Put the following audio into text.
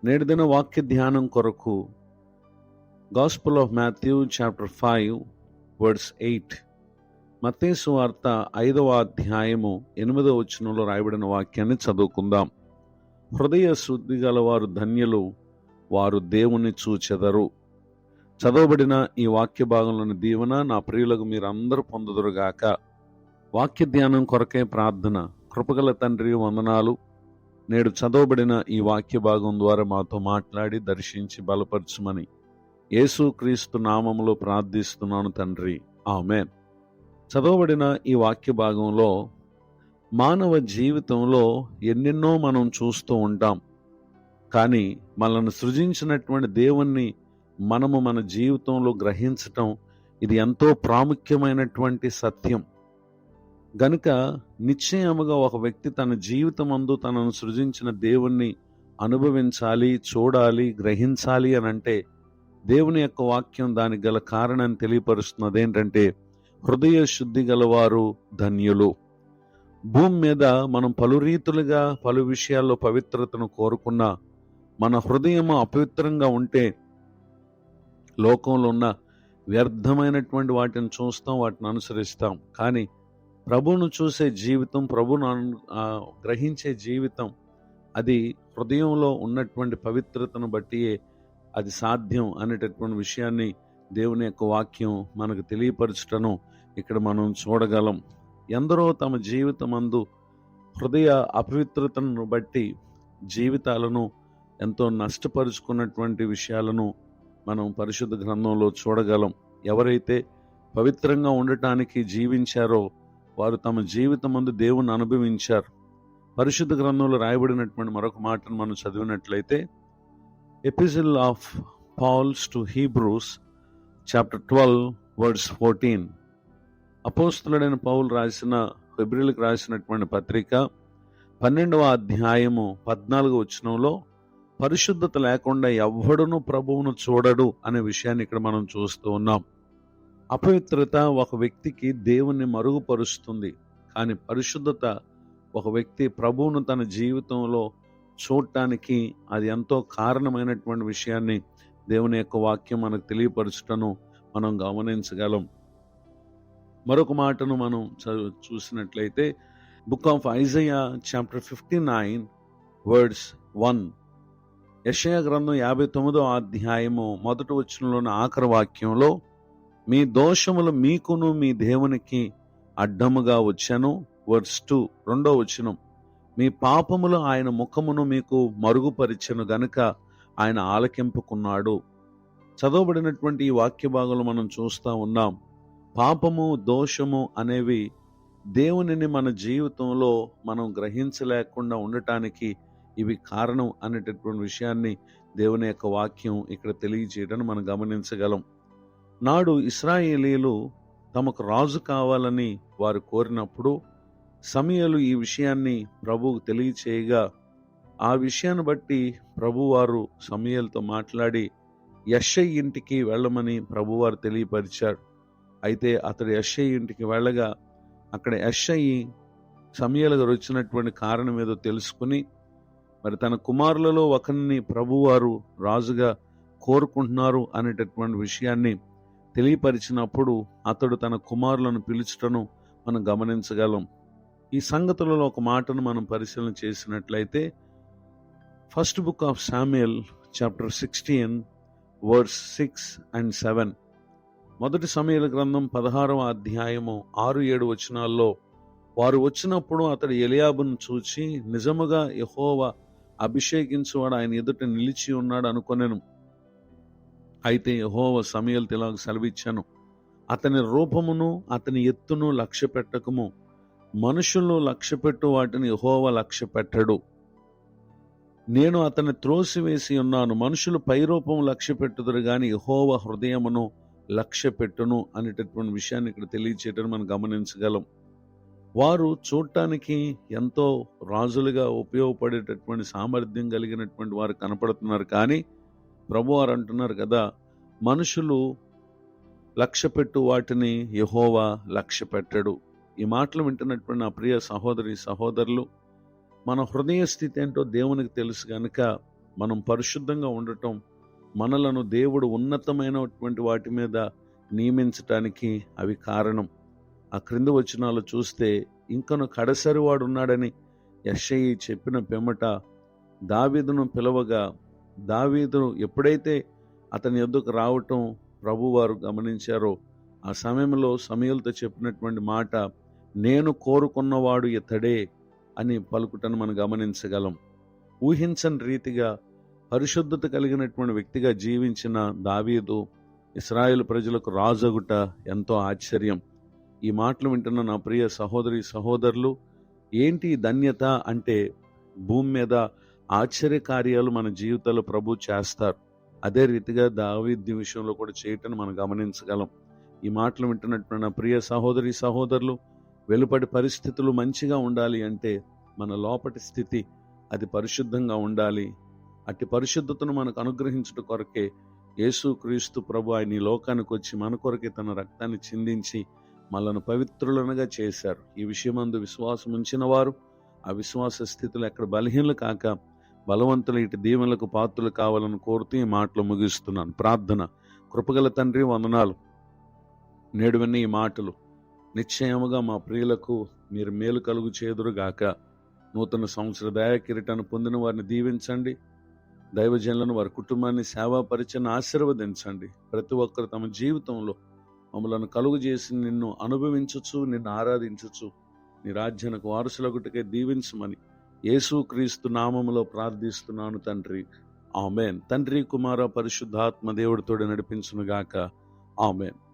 నేటి దిన వాక్య ధ్యానం కొరకు gospel of Matthew chapter 5 verse 8. మత్తయి సువార్త 5వ అధ్యాయము 8వ వచనంలో రాయబడిన వాక్యాన్ని చదువుకుందాం. హృదయ శుద్ధి గలవారు ధన్యులు, వారు దేవుని చూచెదరు. చదవబడిన ఈ వాక్య భాగంలోని దీవెన నా ప్రియులకు మీరందరూ పొందుదురుగాక. వాక్య ధ్యానం కొరకే ప్రార్థన. కృపగల తండ్రి, వందనాలు. నేడు చదవబడిన ఈ వాక్య భాగం ద్వారా మాతో మాట్లాడి దర్శించి బలపరచుమని యేసు క్రీస్తు నామములో ప్రార్థిస్తున్నాను తండ్రి, ఆమేన్. చదవబడిన ఈ వాక్య భాగంలో మానవ జీవితంలో ఎన్నెన్నో మనం చూస్తూ ఉంటాం. కానీ మనల్ని సృజించినటువంటి దేవుణ్ణి మనము మన జీవితంలో గ్రహించటం ఇది ఎంతో ప్రాముఖ్యమైనటువంటి సత్యం. గనుక నిశ్చయముగా ఒక వ్యక్తి తన జీవితమందు తనను సృజించిన దేవుణ్ణి అనుభవించాలి, చూడాలి, గ్రహించాలి అని అంటే దేవుని యొక్క వాక్యం దానికి గల కారణాన్ని తెలియపరుస్తున్నది. ఏంటంటే హృదయ శుద్ధి గలవారు ధన్యులు. భూమి మీద మనం పలు రీతులుగా పలు విషయాల్లో పవిత్రతను కోరుకున్నా మన హృదయం అపవిత్రంగా ఉంటే లోకంలో ఉన్న వ్యర్థమైనటువంటి వాటిని చూస్తాం, వాటిని అనుసరిస్తాం. కానీ ప్రభువును చూసే జీవితం, ప్రభువును గ్రహించే జీవితం, అది హృదయంలో ఉన్నటువంటి పవిత్రతను బట్టి అది సాధ్యం అనేటటువంటి విషయాన్ని దేవుని యొక్క వాక్యం మనకు తెలియపరచటను ఇక్కడ మనం చూడగలం. ఎందరో తమ జీవితమందు హృదయ అపవిత్రతను బట్టి జీవితాలను ఎంతో నష్టపరుచుకున్నటువంటి విషయాలను మనం పరిశుద్ధ గ్రంథంలో చూడగలం. ఎవరైతే పవిత్రంగా ఉండటానికి జీవించారో వారు తమ జీవితమందు దేవుని అనుభవించారు. పరిశుద్ధ గ్రంథంలో రాయబడినటువంటి మరొక మాటను మనం చదివినట్లయితే epistle of Paul's to Hebrews chapter 12 verse 14. అపోస్తలుడైన పౌలు రాసిన హెబ్రీయులకు రాసినటువంటి పత్రిక 12వ అధ్యాయము 14వ వచనంలో పరిశుద్ధత లేకుండా ఎవ్వడును ప్రభువును చూడడు అనే విషయాన్ని ఇక్కడ మనం చూస్తూ ఉన్నాం. అపవిత్రత ఒక వ్యక్తికి దేవుణ్ణి మరుగుపరుస్తుంది. కానీ పరిశుద్ధత ఒక వ్యక్తి ప్రభువును తన జీవితంలో చూడటానికి అది ఎంతో కారణమైనటువంటి విషయాన్ని దేవుని యొక్క వాక్యం మనకు తెలియపరచటను మనం గమనించగలం. మరొక మాటను మనం చూసినట్లయితే book of Isaiah chapter 59 words 1. యెషయా గ్రంథం 59వ అధ్యాయము 1వ వచనంలోని ఆఖరి వాక్యంలో మీ దోషములు మీకును మీ దేవునికి అడ్డముగా వచ్చెను. వర్స్ 2 2వ వచనం. మీ పాపములు ఆయన ముఖమును మీకు మరుగుపరిచెను గనుక ఆయన ఆలకింపుకున్నాడు. చదవబడినటువంటి ఈ వాక్య భాగంలో మనం చూస్తూ ఉన్నాం. పాపము, దోషము అనేవి దేవునిని మన జీవితంలో మనం గ్రహించలేకుండా ఉండటానికి ఇవి కారణం అనేటటువంటి విషయాన్ని దేవుని యొక్క వాక్యం ఇక్కడ తెలియజేయడం మనం గమనించగలం. నాడు ఇశ్రాయేలీయులు తమకు రాజు కావాలని వారు కోరినప్పుడు సమూయేలు ఈ విషయాన్ని ప్రభువుకు తెలియచేయగా ఆ విషయాన్ని బట్టి ప్రభువారు సమూయేలుతో మాట్లాడి యెష్షయి ఇంటికి వెళ్ళమని ప్రభువారు తెలియపరిచాడు. అయితే అతడు యెష్షయి ఇంటికి వెళ్ళగా అక్కడ యెష్షయి సమూయేలు గారు వచ్చినటువంటి కారణం ఏదో తెలుసుకుని మరి తన కుమారులలో ఒకరిని ప్రభువారు రాజుగా కోరుకుంటున్నారు అనేటటువంటి విషయాన్ని తెలియపరిచినప్పుడు అతడు తన కుమారులను పిలుచుటను మనం గమనించగలం. ఈ సంగతులలో ఒక మాటను మనం పరిశీలన చేసినట్లయితే first book of Samuel chapter 16 verse 6 and 7. మొదటి సమూయేలు గ్రంథం 16వ అధ్యాయము 6-7 వచనాల్లో వారు వచ్చినప్పుడు అతడు ఎలియాబును చూచి నిజముగా యెహోవా అభిషేకించువాడు ఆయన ఎదుట నిలిచి ఉన్నాడు అనుకొనెను. అయితే యెహోవా సమూయేలుతో ఇలాగ సెలవిచ్చాను, అతని రూపమును అతని ఎత్తును లక్ష్య పెట్టకము. మనుషులు లక్ష్యపెట్టు వాటిని యెహోవా లక్ష్య పెట్టడు. నేను అతన్ని త్రోసివేసి ఉన్నాను. మనుషులు పైరూపము లక్ష్య పెట్టుదురు గాని యెహోవా హృదయమును లక్ష్య పెట్టును అనేటటువంటి విషయాన్ని ఇక్కడ తెలియచేయడం మనం గమనించగలం. వారు చూడటానికి ఎంతో రాజులుగా ఉపయోగపడేటటువంటి సామర్థ్యం కలిగినటువంటి వారు కనపడుతున్నారు. కానీ ప్రభువారు అంటున్నారు కదా, మనుషులు లక్ష్యపెట్టు వాటిని యెహోవా లక్ష్య పెట్టడు. ఈ మాటలు వింటున్నటువంటి నా ప్రియ సహోదరి సహోదరులు, మన హృదయ స్థితి ఏంటో దేవునికి తెలుసు కనుక మనం పరిశుద్ధంగా ఉండటం, మనలను దేవుడు ఉన్నతమైనటువంటి వాటి మీద నియమించటానికి అవి కారణం. ఆ క్రింద వచనాలు చూస్తే, ఇంకను కడసరి వాడు ఉన్నాడని యెషయి చెప్పిన పిమ్మట దావీదును పిలవగా, దావీదు ఎప్పుడైతే అతని యొద్దకు రావటం ప్రభువారు గమనించారో, ఆ సమయంలో సమూయేలుతో చెప్పినటువంటి మాట, నేను కోరుకున్నవాడు ఇతడే అని పలుకుటను మనం గమనించగలం. ఊహించని రీతిగా పరిశుద్ధత కలిగినటువంటి వ్యక్తిగా జీవించిన దావీదు ఇశ్రాయేలు ప్రజలకు రాజగుట ఎంతో ఆశ్చర్యం. ఈ మాటలు వింటున్న నా ప్రియ సహోదరి సహోదరులు, ఏంటి ఈ ధన్యత అంటే, భూమి మీద ఆశ్చర్య కార్యాలు మన జీవితాల్లో ప్రభు చేస్తారు. అదే రీతిగా దావీదు విషయంలో కూడా చేయటం మనం గమనించగలం. ఈ మాటలు వింటున్నటువంటి నా ప్రియ సహోదరి సహోదరులు, వెలుపటి పరిస్థితులు మంచిగా ఉండాలి అంటే మన లోపటి స్థితి అది పరిశుద్ధంగా ఉండాలి. అట్టి పరిశుద్ధతను మనకు అనుగ్రహించడం కొరకే యేసుక్రీస్తు ప్రభు ఆయన ఈ లోకానికి వచ్చి మన కొరకే తన రక్తాన్ని చిందించి మనల్ని పవిత్రులనుగా చేశారు. ఈ విషయమందు విశ్వాసం ఉంచిన వారు ఆ విశ్వాస స్థితిలో ఎక్కడ బలహీనలు కాక బలవంతులు ఇటు దీవెనలకు పాత్రలు కావాలని కోరుతూ ఈ మాటలు ముగిస్తున్నాను. ప్రార్థన. కృపగల తండ్రి, వందనాలు. నేడు విన్న ఈ మాటలు నిశ్చయముగా మా ప్రియులకు మీరు మేలు కలుగు చేదురుగాక. నూతన సంవత్సర దయా కిరీటాన్ని పొందిన వారిని దీవించండి. దైవజనులను, వారి కుటుంబాన్ని, సేవా పరిచయాన్ని ఆశీర్వదించండి. ప్రతి ఒక్కరు తమ జీవితంలో మమ్మలను కలుగు చేసి నిన్ను అనుభవించుచు, నిన్ను ఆరాధించుచు, నీ రాజ్యానికి వారసులగుటకే దీవించమని యేసుక్రీస్తు నామములో ప్రార్థిస్తున్నాను తండ్రి. ఆమేన్. తండ్రి, కుమార, పరిశుద్ధాత్మ దేవుడితోడు నడిపించునుగాక. ఆమేన్.